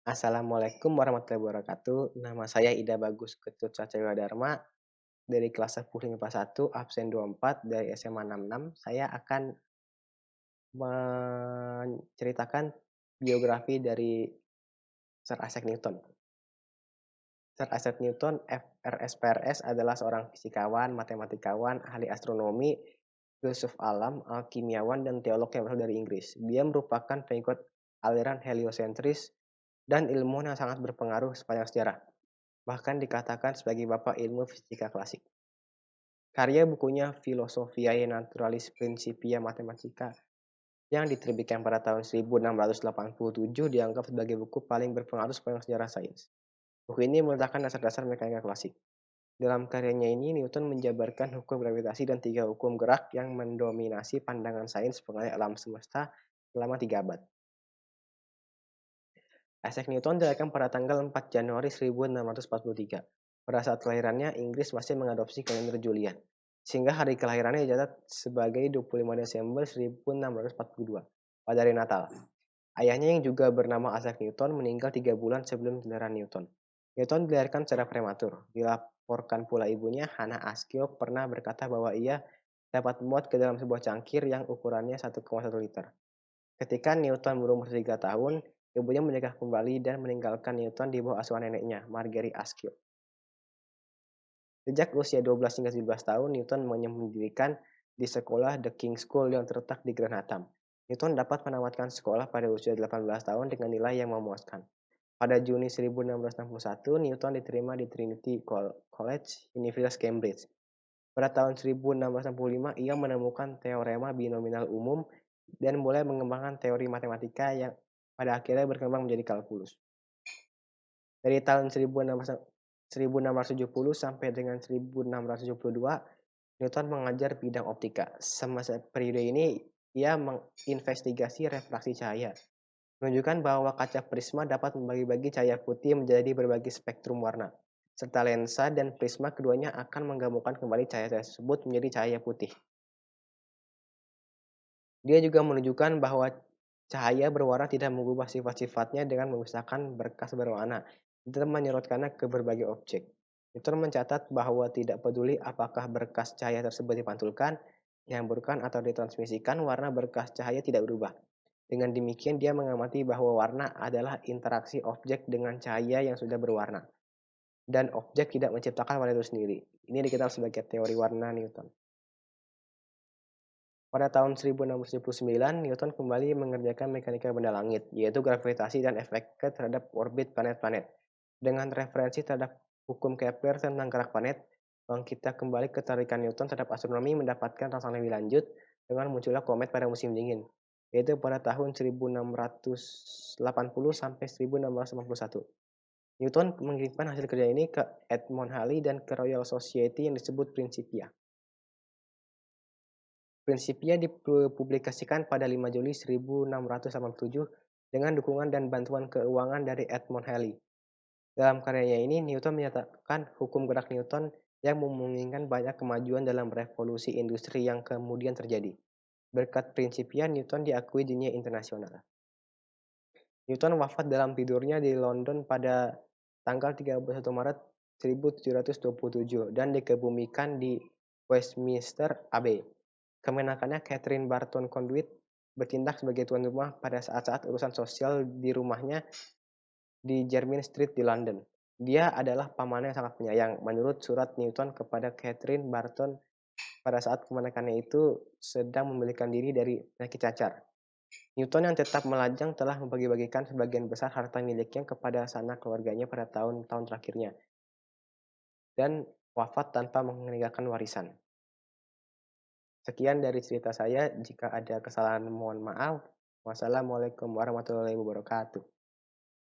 Assalamualaikum warahmatullahi wabarakatuh. Nama saya Ida Bagus Ketut Satriwadharma dari kelas 10 IPA 1, absen 24 dari SMA 66. Saya akan menceritakan biografi dari Sir Isaac Newton. Sir Isaac Newton, FRS-PRS, adalah seorang fisikawan, matematikawan, ahli astronomi, filsuf alam, alkimiawan, dan teolog yang berasal dari Inggris. Dia merupakan pengikut aliran heliosentris dan ilmuwan yang sangat berpengaruh sepanjang sejarah. Bahkan dikatakan sebagai bapak ilmu fisika klasik. Karya bukunya Philosophiae Naturalis Principia Mathematica yang diterbitkan pada tahun 1687 dianggap sebagai buku paling berpengaruh sepanjang sejarah sains. Buku ini meletakkan dasar-dasar mekanika klasik. Dalam karyanya ini, Newton menjabarkan hukum gravitasi dan 3 hukum gerak yang mendominasi pandangan sains mengenai alam semesta selama 3 abad. Isaac Newton dilahirkan pada tanggal 4 Januari 1643. Pada saat kelahirannya, Inggris masih mengadopsi kalender Julian, sehingga hari kelahirannya dicatat sebagai 25 Desember 1642, pada hari Natal. Ayahnya yang juga bernama Isaac Newton meninggal 3 bulan sebelum kelahiran Newton. Newton dilahirkan secara prematur. Dilaporkan pula ibunya, Hannah Askew, pernah berkata bahwa ia dapat muat ke dalam sebuah cangkir yang ukurannya 1,1 liter. Ketika Newton berumur 3 tahun, ibunya menikah kembali dan meninggalkan Newton di bawah asuhan neneknya, Margery Askew. Sejak usia 12 hingga 17 tahun, Newton mendirikan di sekolah The King's School yang terletak di Grantham. Newton dapat menamatkan sekolah pada usia 18 tahun dengan nilai yang memuaskan. Pada Juni 1661, Newton diterima di Trinity College, Universitas Cambridge. Pada tahun 1665, ia menemukan teorema binominal umum dan mulai mengembangkan teori matematika yang pada akhirnya berkembang menjadi kalkulus. Dari tahun 1670 sampai dengan 1672, Newton mengajar bidang optika. Semasa periode ini, ia menginvestigasi refraksi cahaya, menunjukkan bahwa kaca prisma dapat membagi-bagi cahaya putih menjadi berbagai spektrum warna, serta lensa dan prisma keduanya akan menggabungkan kembali cahaya tersebut menjadi cahaya putih. Dia juga menunjukkan bahwa cahaya berwarna tidak mengubah sifat-sifatnya dengan memisahkan berkas berwarna dan menyerotkannya ke berbagai objek. Newton mencatat bahwa tidak peduli apakah berkas cahaya tersebut dipantulkan, dihamburkan, atau ditransmisikan, warna berkas cahaya tidak berubah. Dengan demikian, dia mengamati bahwa warna adalah interaksi objek dengan cahaya yang sudah berwarna, dan objek tidak menciptakan warna itu sendiri. Ini dikenal sebagai teori warna Newton. Pada tahun 1679, Newton kembali mengerjakan mekanika benda langit, yaitu gravitasi dan efeknya terhadap orbit planet-planet. Dengan referensi terhadap hukum Kepler tentang gerak planet, kita kembali ketarikan Newton terhadap astronomi mendapatkan rangsangan lebih lanjut dengan munculnya komet pada musim dingin, yaitu pada tahun 1680 sampai 1681. Newton mengirimkan hasil kerja ini ke Edmond Halley dan ke Royal Society yang disebut Principia. Prinsipnya dipublikasikan pada 5 Juli 1687 dengan dukungan dan bantuan keuangan dari Edmond Halley. Dalam karyanya ini, Newton menyatakan hukum gerak Newton yang memungkinkan banyak kemajuan dalam revolusi industri yang kemudian terjadi. Berkat prinsipnya, Newton diakui dunia internasional. Newton wafat dalam tidurnya di London pada tanggal 31 Maret 1727 dan dikebumikan di Westminster Abbey. Kemenakannya Catherine Barton Conduit bertindak sebagai tuan rumah pada saat-saat urusan sosial di rumahnya di Jermyn Street di London. Dia adalah pamannya yang sangat penyayang. Menurut surat Newton kepada Catherine Barton pada saat kemenakannya itu sedang memulihkan diri dari penyakit cacar. Newton yang tetap melajang telah membagi-bagikan sebagian besar harta miliknya kepada sanak keluarganya pada tahun-tahun terakhirnya dan wafat tanpa meninggalkan warisan. Sekian dari cerita saya, jika ada kesalahan mohon maaf. Wassalamualaikum warahmatullahi wabarakatuh.